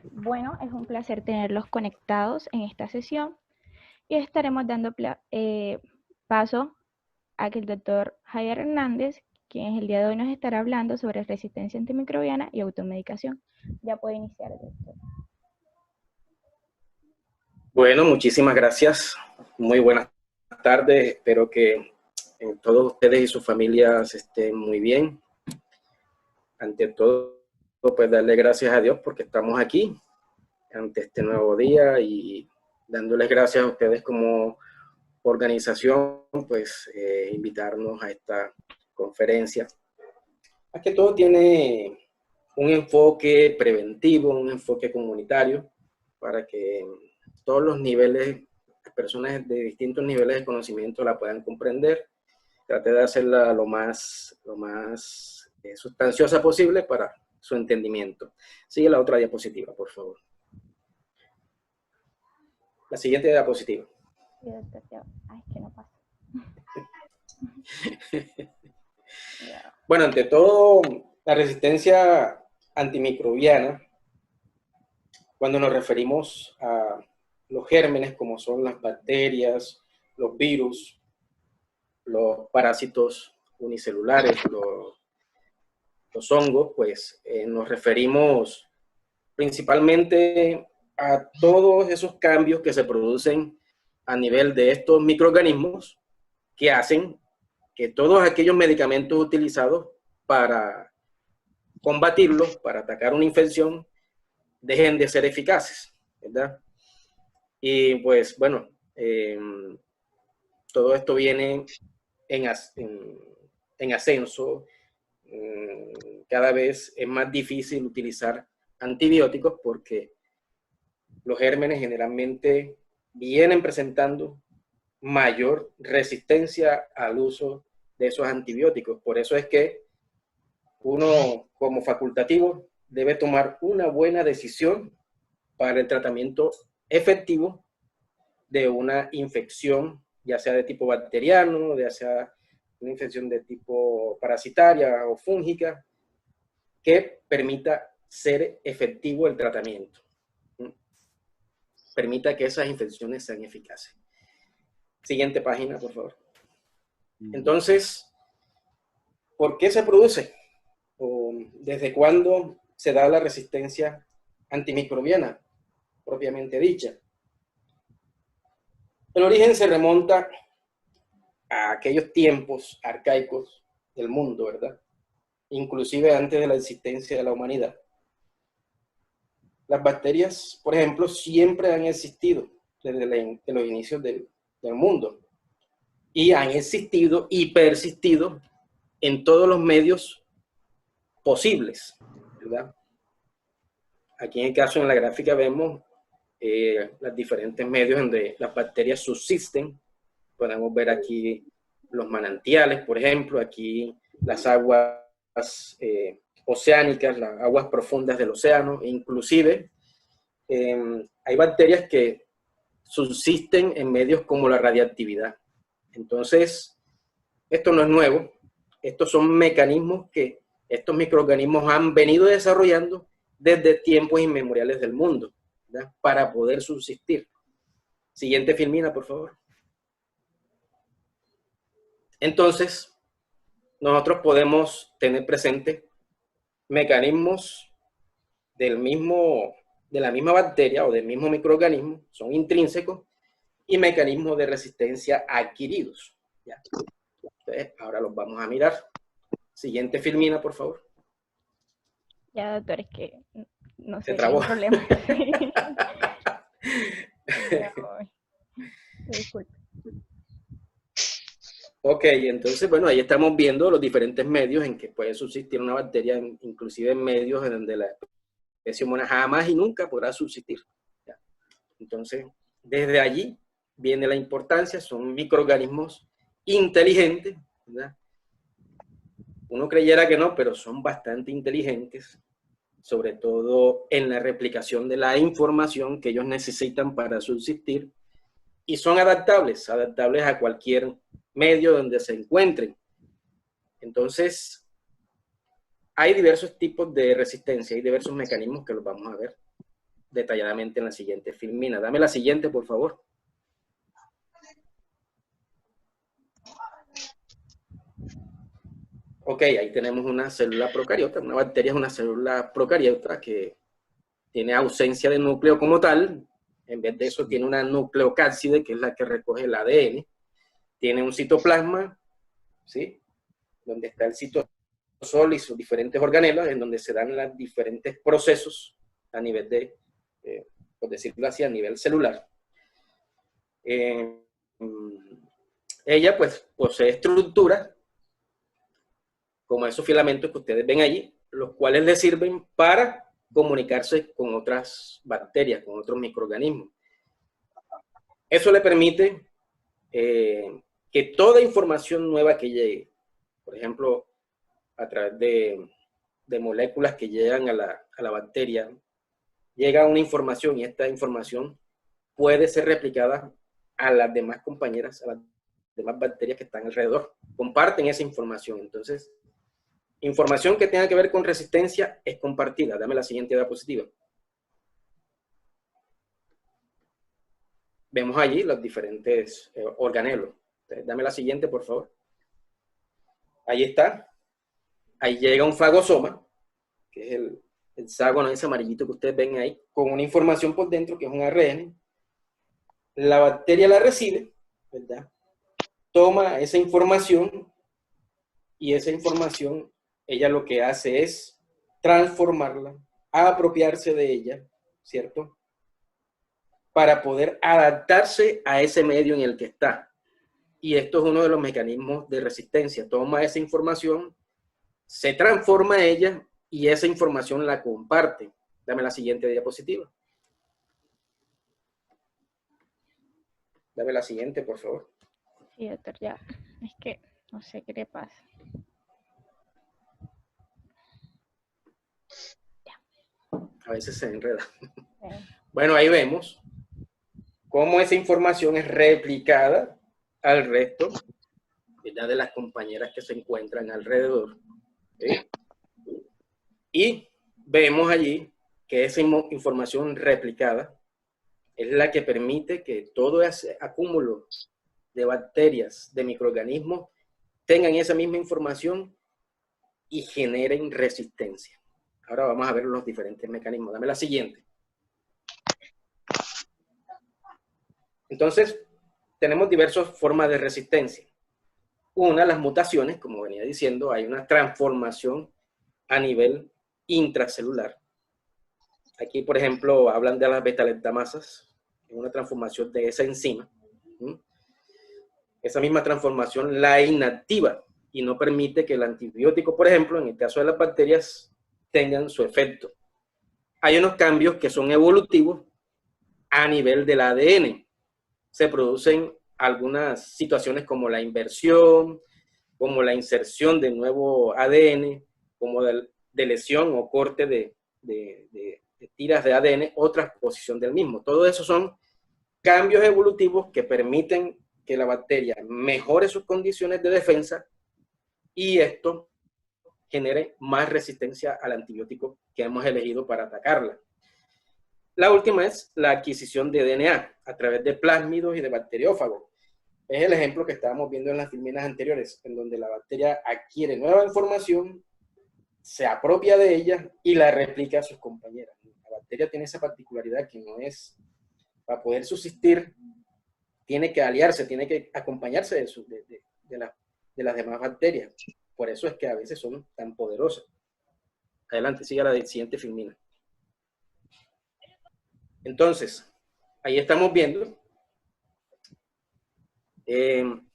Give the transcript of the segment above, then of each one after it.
Bueno, es un placer tenerlos conectados en esta sesión y estaremos dando paso a que el doctor Javier Hernández, quien el día de hoy nos estará hablando sobre resistencia antimicrobiana y automedicación. Ya puede iniciar, doctor. Bueno, muchísimas gracias. Muy buenas tardes. Espero que todos ustedes y sus familias estén muy bien. Ante todo, pues darle gracias a Dios porque estamos aquí ante este nuevo día y dándoles gracias a ustedes como organización, pues invitarnos a esta conferencia. Más que todo tiene un enfoque preventivo, un enfoque comunitario para que todos los niveles, las personas de distintos niveles de conocimiento la puedan comprender. Trate de hacerla lo más sustanciosa posible para su entendimiento. Sigue la otra diapositiva, por favor. La siguiente diapositiva. Sí, doctor, ay, que no pasa. Bueno, ante todo, la resistencia antimicrobiana, cuando nos referimos a los gérmenes, como son las bacterias, los virus, los parásitos unicelulares, los hongos, pues nos referimos principalmente a todos esos cambios que se producen a nivel de estos microorganismos que hacen que todos aquellos medicamentos utilizados para combatirlos, para atacar una infección, dejen de ser eficaces, ¿verdad? Y pues bueno, todo esto viene en ascenso. Cada vez es más difícil utilizar antibióticos porque los gérmenes generalmente vienen presentando mayor resistencia al uso de esos antibióticos. Por eso es que uno como facultativo debe tomar una buena decisión para el tratamiento efectivo de una infección, ya sea de tipo bacteriano, ya sea una infección de tipo parasitaria o fúngica, que permita ser efectivo el tratamiento, permita que esas infecciones sean eficaces. Siguiente página, por favor. Entonces, ¿por qué se produce? ¿O desde cuándo se da la resistencia antimicrobiana, propiamente dicha? El origen se remonta a aquellos tiempos arcaicos del mundo, ¿verdad? Inclusive antes de la existencia de la humanidad. Las bacterias, por ejemplo, siempre han existido desde los inicios del mundo y han existido y persistido en todos los medios posibles, ¿verdad? Aquí en el caso, en la gráfica, vemos los diferentes medios donde las bacterias subsisten. Podemos ver aquí los manantiales, por ejemplo, aquí las aguas oceánicas, las aguas profundas del océano, e inclusive hay bacterias que subsisten en medios como la radiactividad. Entonces, esto no es nuevo, estos son mecanismos que estos microorganismos han venido desarrollando desde tiempos inmemoriales del mundo, ¿verdad? Para poder subsistir. Siguiente filmina, por favor. Entonces, nosotros podemos tener presente mecanismos de la misma bacteria o del mismo microorganismo, son intrínsecos, y mecanismos de resistencia adquiridos. ¿Ya? Entonces, ahora los vamos a mirar. Siguiente filmina, por favor. Ya, doctor, es que no sé, Se trabó. tengo problemas. Ya voy. Disculpe. Ok, entonces, bueno, ahí estamos viendo los diferentes medios en que puede subsistir una bacteria, inclusive en medios en donde la especie humana jamás y nunca podrá subsistir. ¿Ya? Entonces, desde allí viene la importancia, son microorganismos inteligentes, ¿verdad? Uno creyera que no, pero son bastante inteligentes, sobre todo en la replicación de la información que ellos necesitan para subsistir, y son adaptables a cualquier medio donde se encuentren. Entonces, hay diversos tipos de resistencia, hay diversos mecanismos que los vamos a ver. detalladamente en la siguiente filmina. Dame la siguiente, por favor. Ok, ahí tenemos una célula procariota. Una bacteria es una célula procariota que tiene ausencia de núcleo como tal. En vez de eso tiene una nucleocápside, que es la que recoge el ADN. Tiene un citoplasma, ¿sí? Donde está el citosol y sus diferentes organelas, en donde se dan los diferentes procesos a nivel de, por decirlo así, a nivel celular. Ella pues posee estructuras como esos filamentos que ustedes ven allí, los cuales le sirven para comunicarse con otras bacterias, con otros microorganismos. Eso le permite que toda información nueva que llegue, por ejemplo, a través de moléculas que llegan a la bacteria, llega una información y esta información puede ser replicada a las demás compañeras, a las demás bacterias que están alrededor. Comparten esa información. Entonces, información que tenga que ver con resistencia es compartida. Dame la siguiente diapositiva. Vemos allí los diferentes organelos. Entonces, dame la siguiente, por favor. Ahí está. Ahí llega un fagosoma, que es el hexágono ese amarillito que ustedes ven ahí, con una información por dentro, que es un ARN. La bacteria la recibe, ¿verdad? Toma esa información y esa información, ella lo que hace es transformarla, apropiarse de ella, ¿cierto? Para poder adaptarse a ese medio en el que está. Y esto es uno de los mecanismos de resistencia. Toma esa información, se transforma ella y esa información la comparte. Dame la siguiente diapositiva. Dame la siguiente, por favor. Sí, doctor, ya. Es que no sé qué le pasa. A veces se enreda. Bueno, ahí vemos cómo esa información es replicada al resto, ¿verdad?, de las compañeras que se encuentran alrededor. ¿Sí? Y vemos allí que esa información replicada es la que permite que todo ese acúmulo de bacterias, de microorganismos, tengan esa misma información y generen resistencia. Ahora vamos a ver los diferentes mecanismos. Dame la siguiente. Entonces, tenemos diversas formas de resistencia. Una, las mutaciones, como venía diciendo, hay una transformación a nivel intracelular. Aquí, por ejemplo, hablan de las beta-lactamasas, una transformación de esa enzima. Esa misma transformación la inactiva y no permite que el antibiótico, por ejemplo, en el caso de las bacterias, tengan su efecto. Hay unos cambios que son evolutivos a nivel del ADN. Se producen algunas situaciones como la inversión, como la inserción de nuevo ADN, como de lesión o corte de tiras de ADN o transposición del mismo. Todo eso son cambios evolutivos que permiten que la bacteria mejore sus condiciones de defensa y esto genere más resistencia al antibiótico que hemos elegido para atacarla. La última es la adquisición de DNA a través de plásmidos y de bacteriófagos. Es el ejemplo que estábamos viendo en las filminas anteriores, en donde la bacteria adquiere nueva información, se apropia de ella y la replica a sus compañeras. La bacteria tiene esa particularidad que no es, para poder subsistir, tiene que aliarse, tiene que acompañarse de las demás bacterias. Por eso es que a veces son tan poderosas. Adelante, siga la siguiente filmina. Entonces, ahí estamos viendo,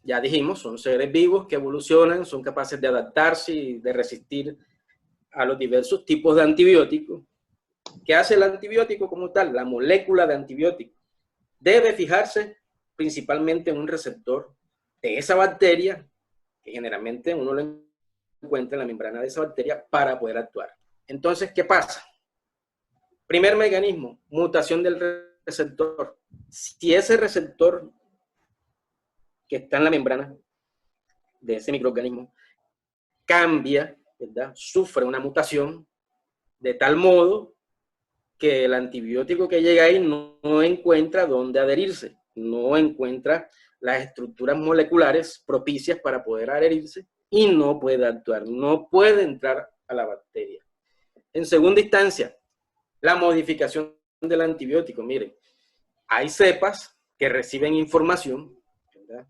ya dijimos, son seres vivos que evolucionan, son capaces de adaptarse y de resistir a los diversos tipos de antibióticos. ¿Qué hace el antibiótico como tal? La molécula de antibiótico debe fijarse principalmente en un receptor de esa bacteria, que generalmente uno lo encuentra en la membrana de esa bacteria, para poder actuar. Entonces, ¿qué pasa? Primer mecanismo, mutación del receptor. Si ese receptor que está en la membrana de ese microorganismo cambia, ¿verdad?, sufre una mutación de tal modo que el antibiótico que llega ahí no encuentra dónde adherirse, no encuentra las estructuras moleculares propicias para poder adherirse y no puede actuar, no puede entrar a la bacteria. En segunda instancia, la modificación del antibiótico. Miren, hay cepas que reciben información, ¿verdad?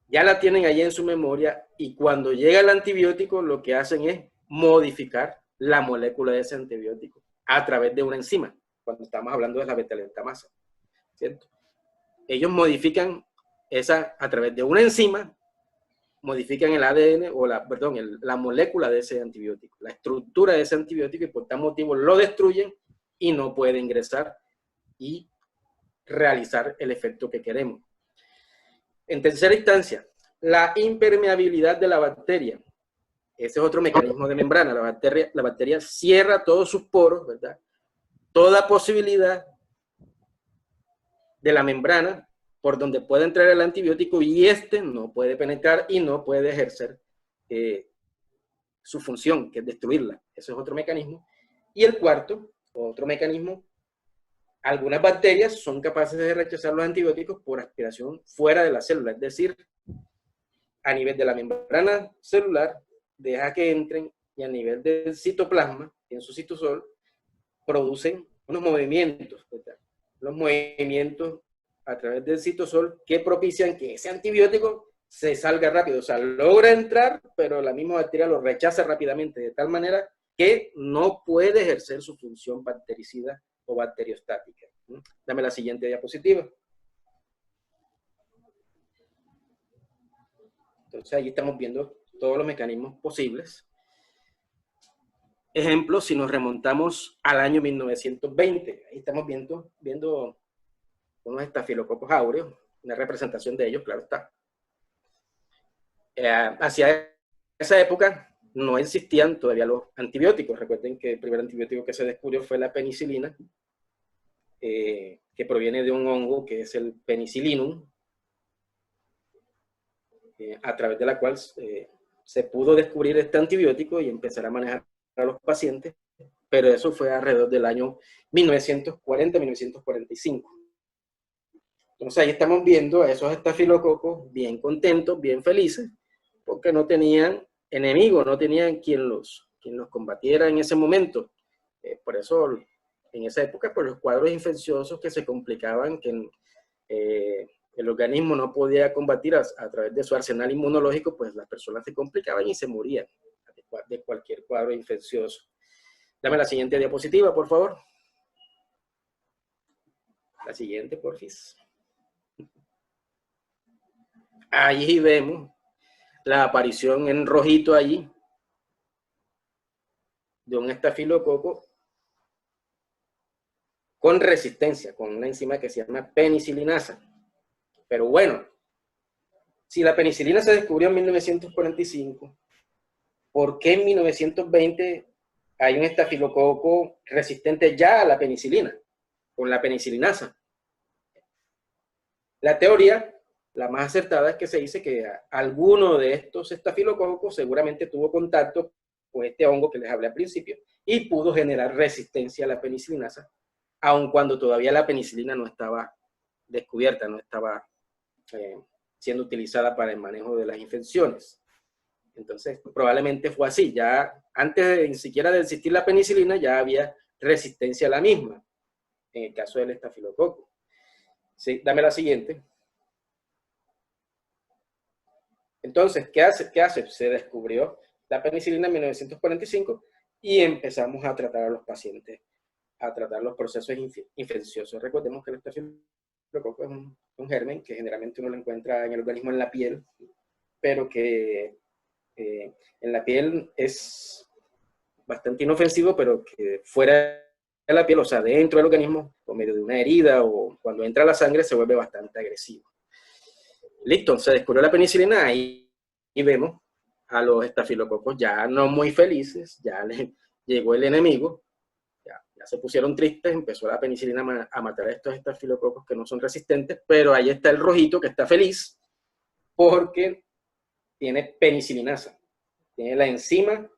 Ya la tienen allí en su memoria y cuando llega el antibiótico lo que hacen es modificar la molécula de ese antibiótico a través de una enzima, cuando estamos hablando de la beta-lactamasa, ¿cierto? Ellos modifican esa a través de una enzima, modifican el ADN o la molécula de ese antibiótico, la estructura de ese antibiótico y por tal motivo lo destruyen y no puede ingresar y realizar el efecto que queremos. En tercera instancia, la impermeabilidad de la bacteria. Ese es otro mecanismo de membrana. La bacteria cierra todos sus poros, ¿verdad? Toda posibilidad de la membrana por donde puede entrar el antibiótico y este no puede penetrar y no puede ejercer su función, que es destruirla. Ese es otro mecanismo. Y el cuarto, otro mecanismo, algunas bacterias son capaces de rechazar los antibióticos por aspiración fuera de la célula, es decir, a nivel de la membrana celular, deja que entren y a nivel del citoplasma, en su citosol, producen unos movimientos, ¿verdad? Los movimientos a través del citosol que propician que ese antibiótico se salga rápido, o sea, logra entrar, pero la misma bacteria lo rechaza rápidamente, de tal manera que no puede ejercer su función bactericida o bacteriostática. Dame la siguiente diapositiva. Entonces, ahí estamos viendo todos los mecanismos posibles. Ejemplo, si nos remontamos al año 1920, ahí estamos viendo unos estafilococos áureos, una representación de ellos, claro está. Hacia esa época no existían todavía los antibióticos. Recuerden que el primer antibiótico que se descubrió fue la penicilina, que proviene de un hongo que es el Penicillinum, a través de la cual se pudo descubrir este antibiótico y empezar a manejar a los pacientes, pero eso fue alrededor del año 1940-1945. Entonces ahí estamos viendo a esos estafilococos bien contentos, bien felices, porque no tenían enemigos, no tenían quien los combatiera en ese momento. Por eso, en esa época, pues los cuadros infecciosos que se complicaban, que el organismo no podía combatir a través de su arsenal inmunológico, pues las personas se complicaban y se morían de cualquier cuadro infeccioso. Dame la siguiente diapositiva, por favor. La siguiente, porfis. Allí vemos la aparición en rojito allí de un estafilococo con resistencia, con una enzima que se llama penicilinasa. Pero bueno, si la penicilina se descubrió en 1945, ¿por qué en 1920 hay un estafilococo resistente ya a la penicilina, con la penicilinasa? La teoría, la más acertada, es que se dice que alguno de estos estafilococos seguramente tuvo contacto con este hongo que les hablé al principio y pudo generar resistencia a la penicilinasa, aun cuando todavía la penicilina no estaba descubierta, no estaba siendo utilizada para el manejo de las infecciones. Entonces, probablemente fue así. Ya antes de ni siquiera de existir la penicilina, ya había resistencia a la misma, en el caso del estafilococo. Sí, dame la siguiente. Entonces, ¿qué hace? Se descubrió la penicilina en 1945 y empezamos a tratar a los pacientes, a tratar los procesos infecciosos. Recordemos que el estafilococo es un germen que generalmente uno lo encuentra en el organismo en la piel, pero que en la piel es bastante inofensivo, pero que fuera de la piel, o sea, dentro del organismo, por medio de una herida o cuando entra la sangre, se vuelve bastante agresivo. Listo, se descubrió la penicilina y vemos a los estafilococos ya no muy felices, ya les llegó el enemigo, ya se pusieron tristes, empezó la penicilina a matar a estos estafilococos que no son resistentes, pero ahí está el rojito que está feliz porque tiene penicilinasa, tiene la enzima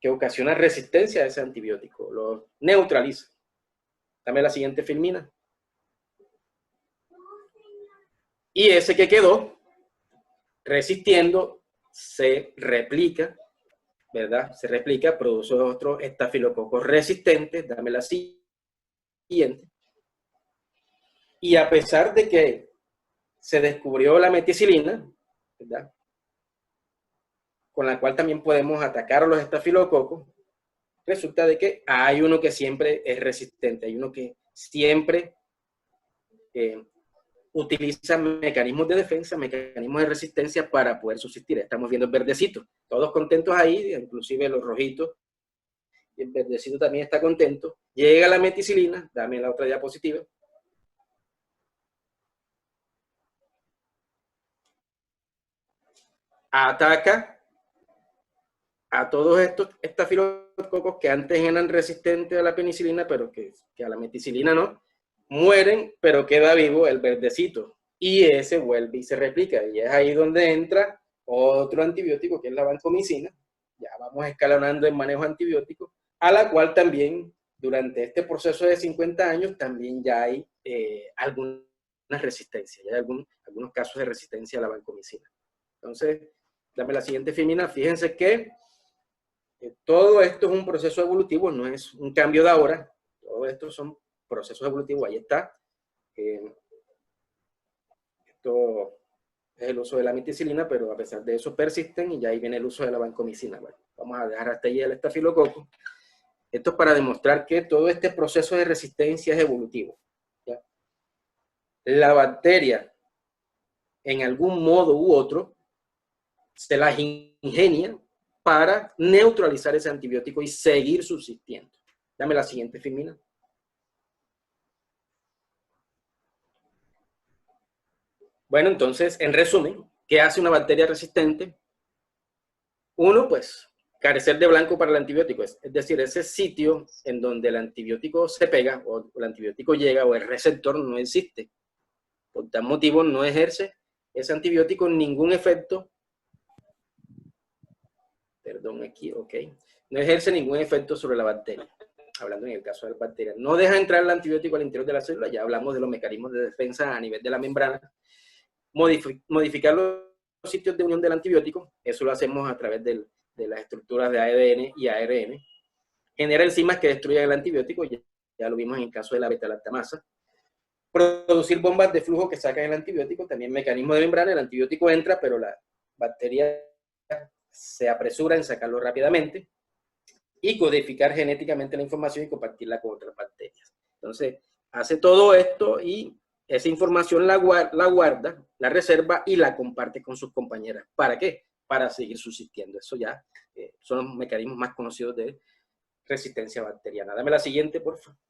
que ocasiona resistencia a ese antibiótico, lo neutraliza. Dame la siguiente filmina. Y ese que quedó resistiendo se replica, ¿verdad? Se replica, produce otros estafilococos resistentes. Dame la siguiente. Y a pesar de que se descubrió la meticilina, ¿verdad?, con la cual también podemos atacar a los estafilococos, resulta de que hay uno que siempre es resistente, hay uno que siempre utiliza mecanismos de defensa, mecanismos de resistencia para poder subsistir. Estamos viendo el verdecito, todos contentos ahí, inclusive los rojitos, y el verdecito también está contento. Llega la meticilina, dame la otra diapositiva. Ataca a todos estos estafilococos que antes eran resistentes a la penicilina, pero que a la meticilina no, mueren, pero queda vivo el verdecito. Y ese vuelve y se replica. Y es ahí donde entra otro antibiótico, que es la vancomicina. Ya vamos escalonando en manejo antibiótico, a la cual también, durante este proceso de 50 años, también ya hay alguna resistencia. Ya hay algunos casos de resistencia a la vancomicina. Entonces, dame la siguiente filmina. Fíjense que todo esto es un proceso evolutivo, no es un cambio de ahora. Todo esto son procesos evolutivos. Ahí está. Esto es el uso de la meticilina, pero a pesar de eso persisten y ya ahí viene el uso de la vancomicina. Bueno, vamos a dejar hasta ahí el estafilococo. Esto es para demostrar que todo este proceso de resistencia es evolutivo, ¿ya? La bacteria, en algún modo u otro, se las ingenia para neutralizar ese antibiótico y seguir subsistiendo. Dame la siguiente filmina. Bueno, entonces, en resumen, ¿qué hace una bacteria resistente? Uno, pues, carecer de blanco para el antibiótico, es decir, ese sitio en donde el antibiótico se pega, o el antibiótico llega, o el receptor no existe. Por tal motivo, no ejerce ese antibiótico ningún efecto. Perdón, aquí, ok. No ejerce ningún efecto sobre la bacteria. Hablando en el caso de las bacterias. No deja entrar el antibiótico al interior de la célula, ya hablamos de los mecanismos de defensa a nivel de la membrana. Modificar los sitios de unión del antibiótico, eso lo hacemos a través de las estructuras de ADN y ARN. Genera enzimas que destruyen el antibiótico, ya lo vimos en el caso de la beta-lactamasa. Producir bombas de flujo que sacan el antibiótico, también mecanismo de membrana, el antibiótico entra, pero la bacteria se apresura en sacarlo rápidamente. Y codificar genéticamente la información y compartirla con otras bacterias. Entonces, hace todo esto y esa información la guarda, la reserva y la comparte con sus compañeras. ¿Para qué? Para seguir subsistiendo. Eso ya son los mecanismos más conocidos de resistencia bacteriana. Dame la siguiente, por favor.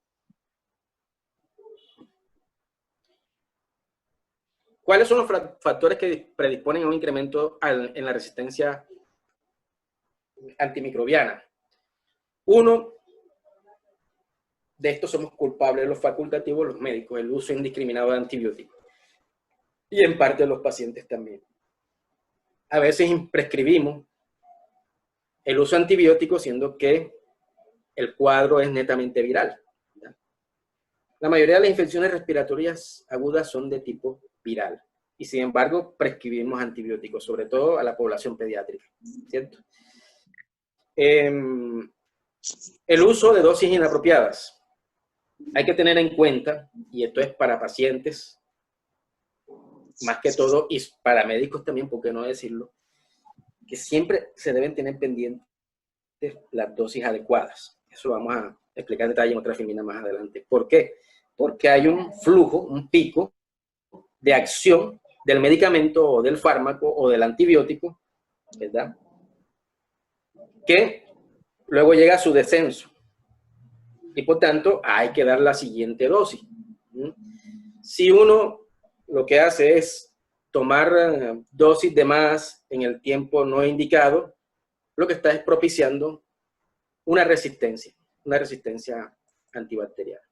¿Cuáles son los factores que predisponen a un incremento en la resistencia antimicrobiana? Uno de estos somos culpables, los facultativos, los médicos, el uso indiscriminado de antibióticos. Y en parte los pacientes también. A veces prescribimos el uso antibiótico siendo que el cuadro es netamente viral, ¿verdad? La mayoría de las infecciones respiratorias agudas son de tipo viral. Y sin embargo, prescribimos antibióticos, sobre todo a la población pediátrica, ¿cierto? El uso de dosis inapropiadas. Hay que tener en cuenta, y esto es para pacientes, más que todo, y para médicos también, por qué no decirlo, que siempre se deben tener pendientes las dosis adecuadas. Eso lo vamos a explicar en detalle en otra filmina más adelante. ¿Por qué? Porque hay un flujo, un pico de acción del medicamento o del fármaco o del antibiótico, ¿verdad?, que luego llega a su descenso. Y por tanto, hay que dar la siguiente dosis. Si uno lo que hace es tomar dosis de más en el tiempo no indicado, lo que está es propiciando una resistencia antibacteriana.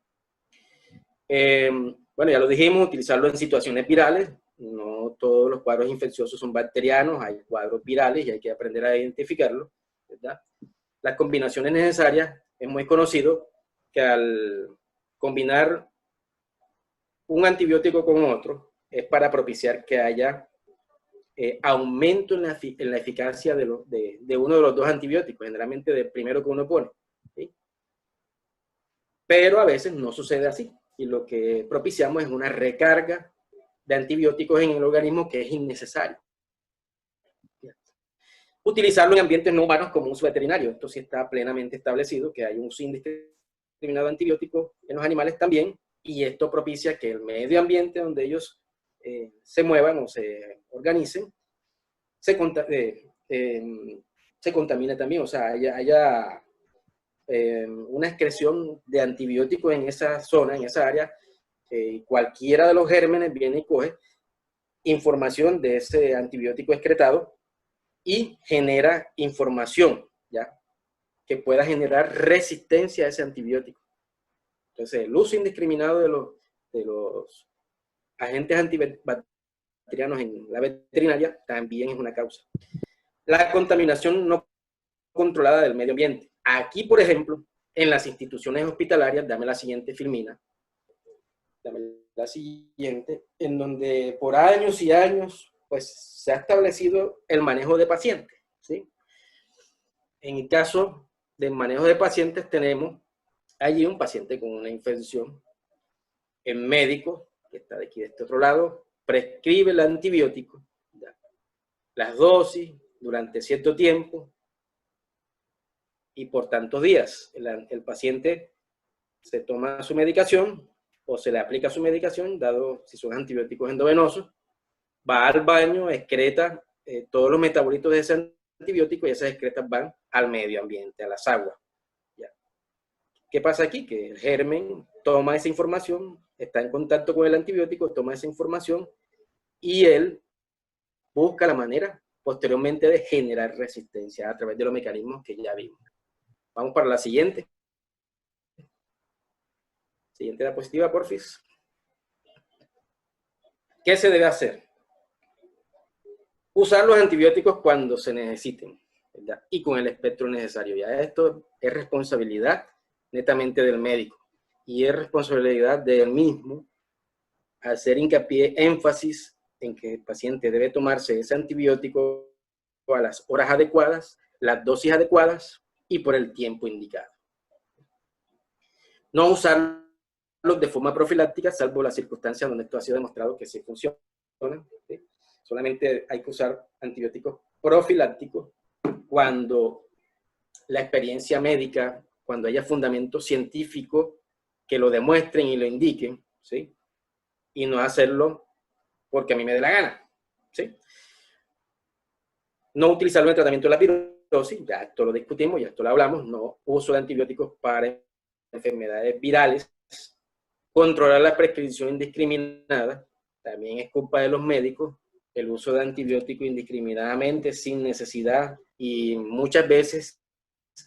Bueno, ya lo dijimos, utilizarlo en situaciones virales. No todos los cuadros infecciosos son bacterianos, hay cuadros virales y hay que aprender a identificarlos, ¿verdad? las combinaciones necesarias, es muy conocido que al combinar un antibiótico con otro es para propiciar que haya aumento en la eficacia de uno de los dos antibióticos, generalmente del primero que uno pone, ¿sí? Pero a veces no sucede así, y lo que propiciamos es una recarga de antibióticos en el organismo que es innecesario. Utilizarlo en ambientes no humanos como uso veterinario. Esto sí está plenamente establecido, que hay un uso indiscriminado de antibióticos en los animales también, y esto propicia que el medio ambiente donde ellos se muevan o se organicen se contamine también, o sea, haya una excreción de antibióticos en esa zona, en esa área. Cualquiera de los gérmenes viene y coge información de ese antibiótico excretado y genera información, ¿ya? Que pueda generar resistencia a ese antibiótico. Entonces, el uso indiscriminado de los agentes antibacterianos en la veterinaria también es una causa. La contaminación no controlada del medio ambiente. Aquí, por ejemplo, en las instituciones hospitalarias, dame la siguiente filmina, dame la siguiente, en donde por años y años, pues se ha establecido el manejo de pacientes, ¿sí? En el caso del manejo de pacientes tenemos allí un paciente con una infección. El médico, que está de aquí de este otro lado, prescribe el antibiótico, ¿ya? Las dosis durante cierto tiempo y por tantos días. El paciente se toma su medicación o se le aplica su medicación, dado si son antibióticos endovenosos, va al baño, excreta todos los metabolitos de ese antibiótico y esas excretas van al medio ambiente, a las aguas. ¿Ya? ¿Qué pasa aquí? Que el germen toma esa información, está en contacto con el antibiótico, toma esa información y él busca la manera posteriormente de generar resistencia a través de los mecanismos que ya vimos. Vamos para la siguiente. Siguiente diapositiva, porfis. ¿Qué se debe hacer? Usar los antibióticos cuando se necesiten, ¿verdad? Y con el espectro necesario. Ya esto es responsabilidad netamente del médico y es responsabilidad del mismo hacer hincapié, énfasis en que el paciente debe tomarse ese antibiótico a las horas adecuadas, las dosis adecuadas y por el tiempo indicado. No usarlos de forma profiláctica, salvo las circunstancias donde esto ha sido demostrado que sí funciona, ¿sí? Solamente hay que usar antibióticos profilácticos cuando la experiencia médica, cuando haya fundamento científico que lo demuestren y lo indiquen, ¿sí? Y no hacerlo porque a mí me dé la gana, ¿sí? No utilizarlo en el tratamiento de la virosis, ya esto lo discutimos, ya esto lo hablamos, no uso de antibióticos para enfermedades virales. Controlar la prescripción indiscriminada, también es culpa de los médicos, el uso de antibióticos indiscriminadamente, sin necesidad, y muchas veces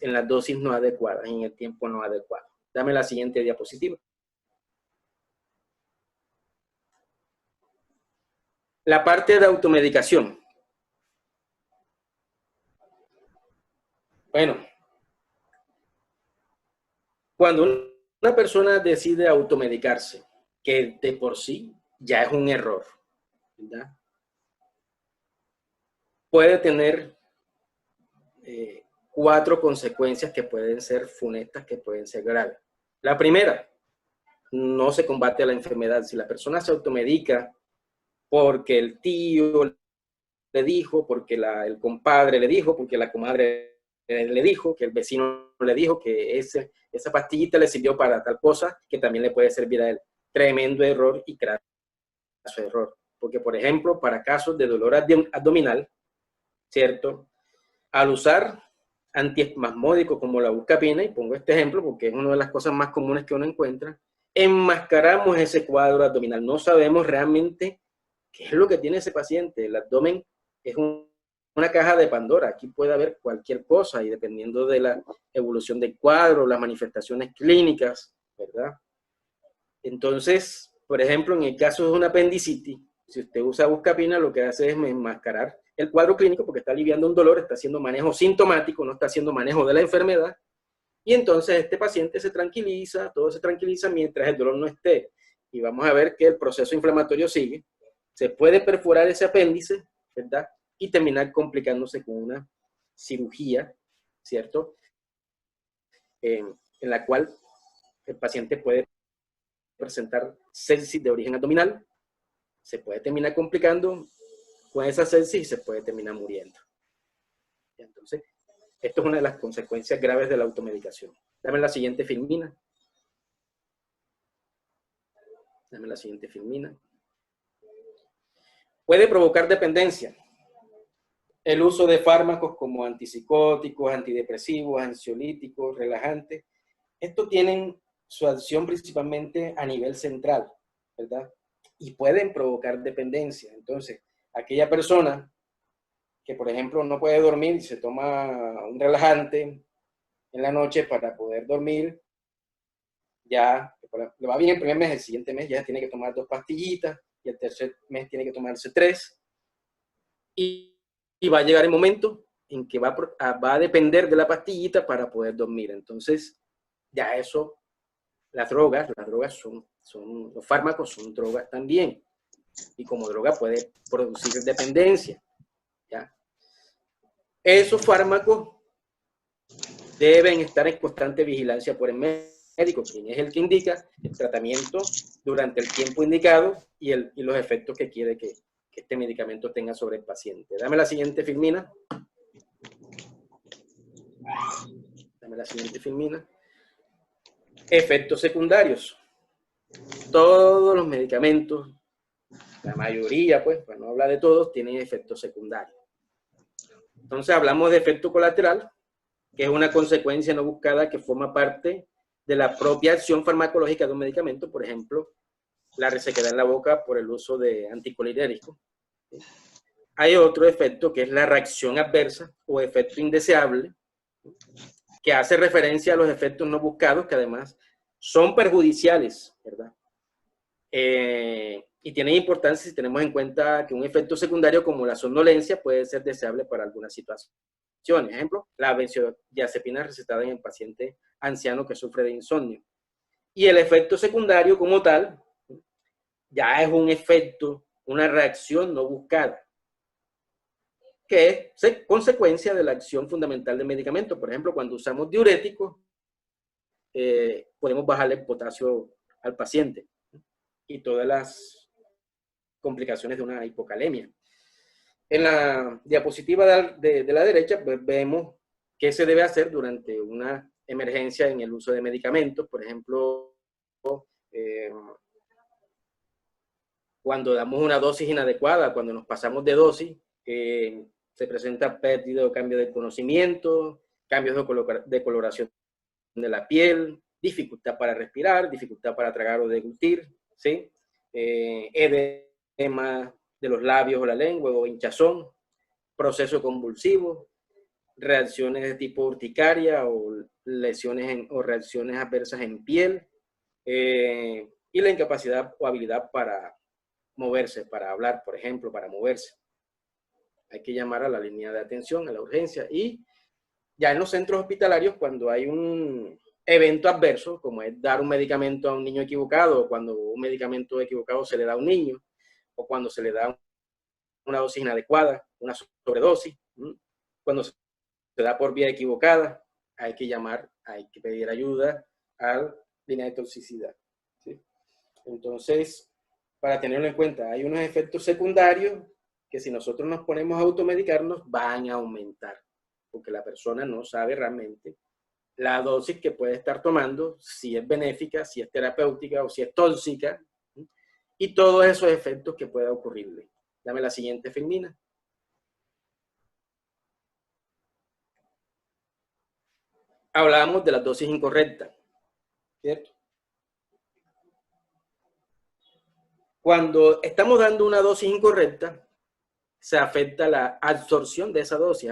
en las dosis no adecuadas, en el tiempo no adecuado. Dame la siguiente diapositiva. La parte de automedicación. Bueno, cuando una persona decide automedicarse, que de por sí ya es un error, ¿verdad? Puede tener 4 consecuencias que pueden ser funestas, que pueden ser graves. La primera, no se combate la enfermedad. Si la persona se automedica porque el tío le dijo, porque el compadre le dijo, porque la comadre le dijo, que el vecino le dijo que esa pastillita le sirvió para tal cosa, que también le puede servir a él. Tremendo error y craso error. Porque, por ejemplo, para casos de dolor abdominal, ¿cierto? Al usar antiespasmódicos como la buscapina, y pongo este ejemplo porque es una de las cosas más comunes que uno encuentra, enmascaramos ese cuadro abdominal. No sabemos realmente qué es lo que tiene ese paciente. El abdomen es una caja de Pandora. Aquí puede haber cualquier cosa y dependiendo de la evolución del cuadro, las manifestaciones clínicas, ¿verdad? Entonces, por ejemplo, en el caso de una apendicitis, si usted usa buscapina, lo que hace es enmascarar el cuadro clínico porque está aliviando un dolor, está haciendo manejo sintomático, no está haciendo manejo de la enfermedad, y entonces este paciente se tranquiliza, todo se tranquiliza mientras el dolor no esté. Y vamos a ver que el proceso inflamatorio sigue. Se puede perforar ese apéndice, ¿verdad? Y terminar complicándose con una cirugía, ¿cierto? En la cual el paciente puede presentar sepsis de origen abdominal, se puede terminar complicando con esa sepsis y se puede terminar muriendo. Entonces, esto es una de las consecuencias graves de la automedicación. Dame la siguiente filmina. Dame la siguiente filmina. Puede provocar dependencia. El uso de fármacos como antipsicóticos, antidepresivos, ansiolíticos, relajantes. Estos tienen su acción principalmente a nivel central, ¿verdad? Y pueden provocar dependencia. Entonces, aquella persona que, por ejemplo, no puede dormir y se toma un relajante en la noche para poder dormir, ya le va bien el primer mes, el siguiente mes ya tiene que tomar 2 pastillitas, y el tercer mes tiene que tomarse 3, y va a llegar el momento en que va a depender de la pastillita para poder dormir. Entonces, ya eso, las drogas los fármacos son drogas también, y como droga puede producir dependencia, ¿ya? Esos fármacos deben estar en constante vigilancia por el médico, quien es el que indica el tratamiento durante el tiempo indicado y los efectos que quiere que este medicamento tenga sobre el paciente. Dame la siguiente filmina. Dame la siguiente filmina. Efectos secundarios. Todos los medicamentos, la mayoría, pues, para no hablar de todos, tienen efectos secundarios. Entonces hablamos de efecto colateral, que es una consecuencia no buscada que forma parte de la propia acción farmacológica de un medicamento, por ejemplo, la resequedad en la boca por el uso de anticolinérgicos. Hay otro efecto que es la reacción adversa o efecto indeseable, que hace referencia a los efectos no buscados, que además son perjudiciales, ¿verdad? Y tiene importancia si tenemos en cuenta que un efecto secundario como la somnolencia puede ser deseable para algunas situaciones. Ejemplo, la benzodiazepina recetada en el paciente anciano que sufre de insomnio. Y el efecto secundario como tal ya es un efecto, una reacción no buscada, que es consecuencia de la acción fundamental del medicamento. Por ejemplo, cuando usamos diuréticos, podemos bajarle el potasio al paciente y todas las complicaciones de una hipocalemia. En la diapositiva de la derecha, pues, vemos qué se debe hacer durante una emergencia en el uso de medicamentos. Por ejemplo, cuando damos una dosis inadecuada, cuando nos pasamos de dosis, se presenta pérdida o cambio de conocimiento, cambios de coloración de la piel, dificultad para respirar, dificultad para tragar o deglutir, ¿sí? Edema de los labios o la lengua o hinchazón, proceso convulsivo, reacciones de tipo urticaria o lesiones o reacciones adversas en piel, y la incapacidad o habilidad para moverse, para hablar, por ejemplo, para moverse. Hay que llamar a la línea de atención, a la urgencia. Y ya en los centros hospitalarios, cuando hay un evento adverso, como es dar un medicamento a un niño equivocado, o cuando un medicamento equivocado se le da a un niño, o cuando se le da una dosis inadecuada, una sobredosis, cuando se da por vía equivocada, hay que llamar, hay que pedir ayuda a la línea de toxicidad, ¿sí? Entonces, para tenerlo en cuenta, hay unos efectos secundarios que si nosotros nos ponemos a automedicarnos van a aumentar, porque la persona no sabe realmente la dosis que puede estar tomando, si es benéfica, si es terapéutica o si es tóxica, y todos esos efectos que pueda ocurrirle. Dame la siguiente filmina. Hablábamos de las dosis incorrectas, ¿cierto? Cuando estamos dando una dosis incorrecta, se afecta la absorción de esa dosis.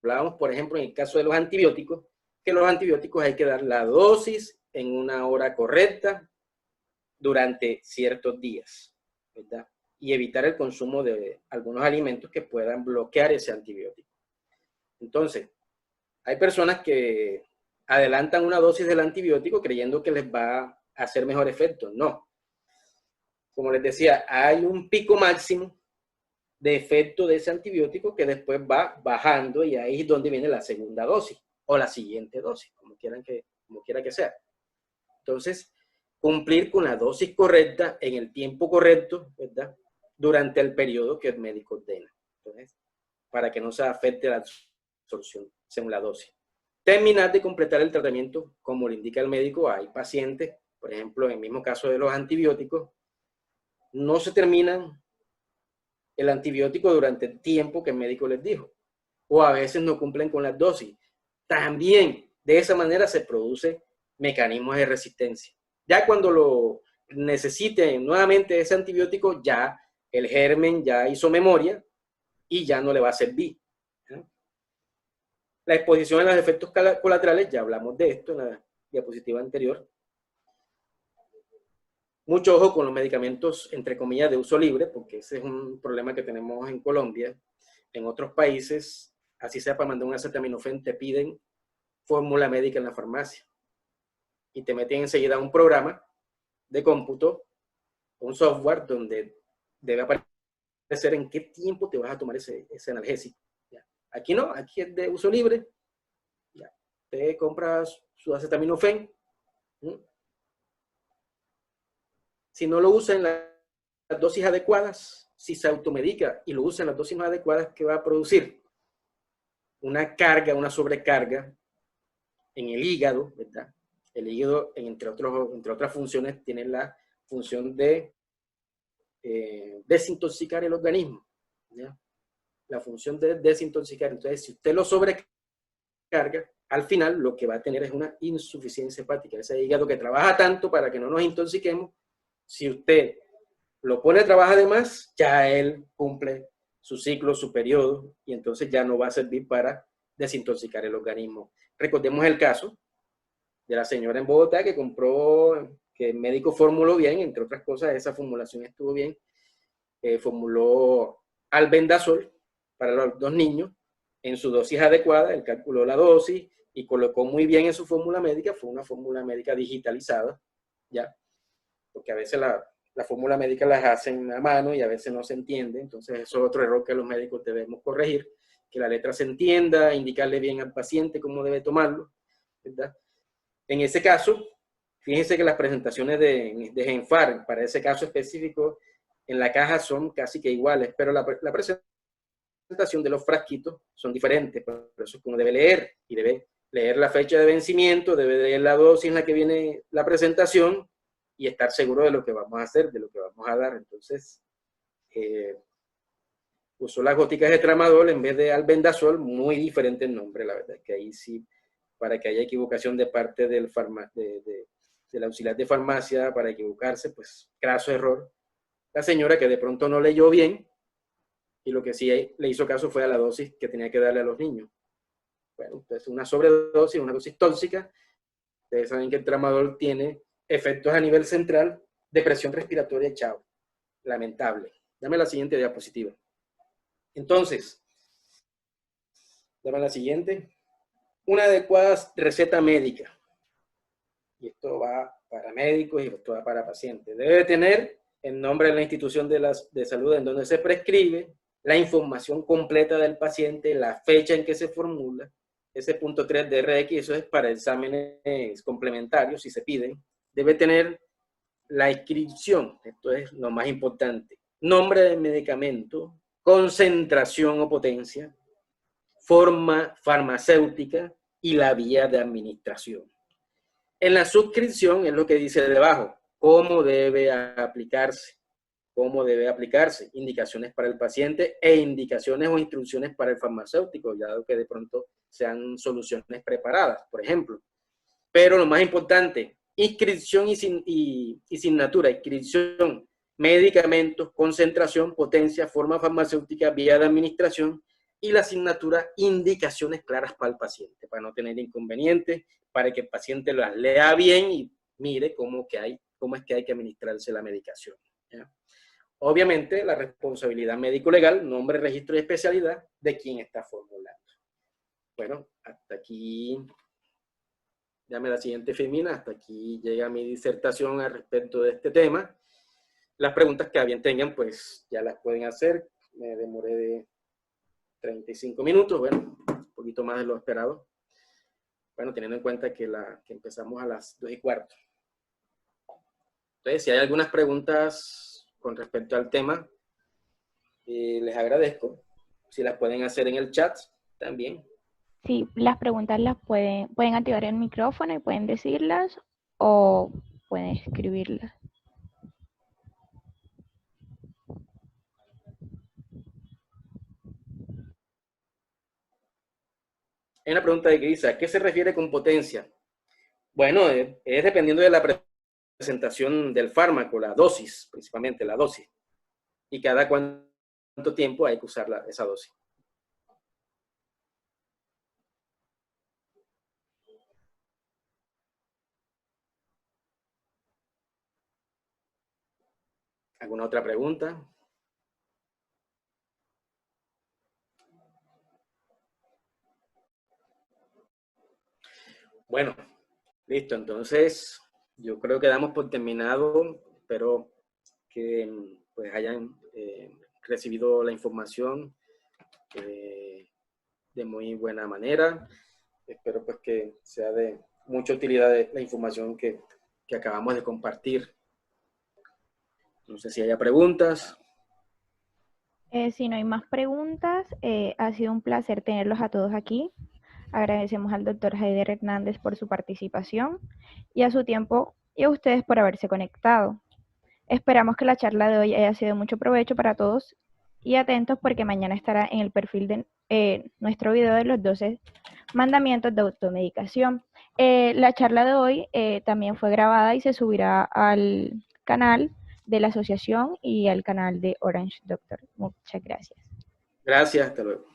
Hablábamos, por ejemplo, en el caso de los antibióticos, que los antibióticos hay que dar la dosis en una hora correcta durante ciertos días, ¿verdad? y evitar el consumo de algunos alimentos que puedan bloquear ese antibiótico. Entonces, hay personas que adelantan una dosis del antibiótico creyendo que les va a hacer mejor efecto. No. Como les decía, hay un pico máximo de efecto de ese antibiótico que después va bajando y ahí es donde viene la segunda dosis o la siguiente dosis, como quiera que sea. Entonces, cumplir con la dosis correcta en el tiempo correcto, ¿verdad? Durante el periodo que el médico ordena. Entonces, para que no se afecte la absorción según la dosis. Terminar de completar el tratamiento como le indica el médico. Hay pacientes, por ejemplo, en el mismo caso de los antibióticos, no se terminan el antibiótico durante el tiempo que el médico les dijo, o a veces no cumplen con las dosis. También de esa manera se produce mecanismos de resistencia. Ya cuando lo necesiten nuevamente ese antibiótico, ya el germen ya hizo memoria y ya no le va a servir. La exposición a los efectos colaterales, ya hablamos de esto en la diapositiva anterior. Mucho ojo con los medicamentos, entre comillas, de uso libre, porque ese es un problema que tenemos en Colombia. En otros países, así sea para mandar un acetaminofén, te piden fórmula médica en la farmacia. Y te meten enseguida a un programa de cómputo, un software donde debe aparecer en qué tiempo te vas a tomar ese analgésico. ¿Ya? Aquí no, aquí es de uso libre. ¿Ya? Te compras su acetaminofén. Si no lo usa en las dosis adecuadas, si se automedica y lo usa en las dosis no adecuadas, ¿qué va a producir? Una carga, una sobrecarga en el hígado, ¿verdad? El hígado, entre otras funciones, tiene la función de desintoxicar el organismo, ¿ya? La función de desintoxicar. Entonces, si usted lo sobrecarga, al final lo que va a tener es una insuficiencia hepática. Ese hígado que trabaja tanto para que no nos intoxiquemos, si usted lo pone a trabajar de más, ya él cumple su ciclo, su periodo, y entonces ya no va a servir para desintoxicar el organismo. Recordemos el caso de la señora en Bogotá que compró, que el médico formuló bien, entre otras cosas, esa formulación estuvo bien, formuló albendazol para los 2 niños en su dosis adecuada, él calculó la dosis y colocó muy bien en su fórmula médica, fue una fórmula médica digitalizada, ¿ya? Porque a veces la fórmula médica las hacen a mano y a veces no se entiende, entonces eso es otro error que los médicos debemos corregir, que la letra se entienda, indicarle bien al paciente cómo debe tomarlo, ¿verdad? En ese caso, fíjense que las presentaciones de Genfar, para ese caso específico, en la caja son casi que iguales, pero la presentación de los frasquitos son diferentes, por eso es que uno debe leer, y debe leer la fecha de vencimiento, debe leer la dosis en la que viene la presentación, y estar seguro de lo que vamos a hacer, de lo que vamos a dar. Entonces, usó las goticas de tramadol en vez de albendazol, muy diferente el nombre, la verdad, que ahí sí, para que haya equivocación de parte del auxiliar de farmacia, para equivocarse, pues, craso error. La señora que de pronto no leyó bien, y lo que sí le hizo caso fue a la dosis que tenía que darle a los niños. Bueno, entonces una sobredosis, una dosis tóxica. Ustedes saben que el tramadol tiene efectos a nivel central de presión respiratoria, chao. Lamentable. Dame la siguiente diapositiva. Entonces, dame la siguiente. Una adecuada receta médica. Y esto va para médicos y esto va para pacientes. Debe tener el nombre de la institución de salud en donde se prescribe, la información completa del paciente, la fecha en que se formula, ese punto 3 de RX, eso es para exámenes complementarios, si se piden. Debe tener la inscripción, esto es lo más importante, nombre del medicamento, concentración o potencia, forma farmacéutica y la vía de administración. En la suscripción es lo que dice debajo, cómo debe aplicarse, indicaciones para el paciente e indicaciones o instrucciones para el farmacéutico, ya que de pronto sean soluciones preparadas, por ejemplo. Pero lo más importante, inscripción y asignatura, inscripción, medicamentos, concentración, potencia, forma farmacéutica, vía de administración, y la asignatura, indicaciones claras para el paciente, para no tener inconvenientes, para que el paciente las lea bien y mire cómo es que hay que administrarse la medicación, ¿ya? obviamente la responsabilidad médico-legal, nombre, registro y especialidad de quien está formulando. Bueno, hasta aquí, dame la siguiente, Femina, hasta aquí llega mi disertación al respecto de este tema. Las preguntas que a bien tengan, pues ya las pueden hacer. Me demoré de 35 minutos, bueno, un poquito más de lo esperado. Bueno, teniendo en cuenta que empezamos a las 2:15. Entonces, si hay algunas preguntas con respecto al tema, les agradezco. Si las pueden hacer en el chat, también. Sí, las preguntas las pueden activar el micrófono y pueden decirlas o pueden escribirlas. Hay una pregunta de que dice, ¿a qué se refiere con potencia? Bueno, es dependiendo de la presentación del fármaco, la dosis, principalmente la dosis. Y cada cuánto tiempo hay que usar esa dosis. ¿Alguna otra pregunta? Bueno, listo. Entonces, yo creo que damos por terminado. Espero que pues hayan recibido la información de muy buena manera. Espero pues que sea de mucha utilidad la información que acabamos de compartir. No sé si haya preguntas. Si no hay más preguntas, ha sido un placer tenerlos a todos aquí. Agradecemos al doctor Haider Hernández por su participación y a su tiempo y a ustedes por haberse conectado. Esperamos que la charla de hoy haya sido de mucho provecho para todos y atentos porque mañana estará en el perfil de nuestro video de los 12 mandamientos de automedicación. La charla de hoy también fue grabada y se subirá al canal de la asociación y al canal de Orange Doctor. Muchas gracias. Gracias, hasta luego.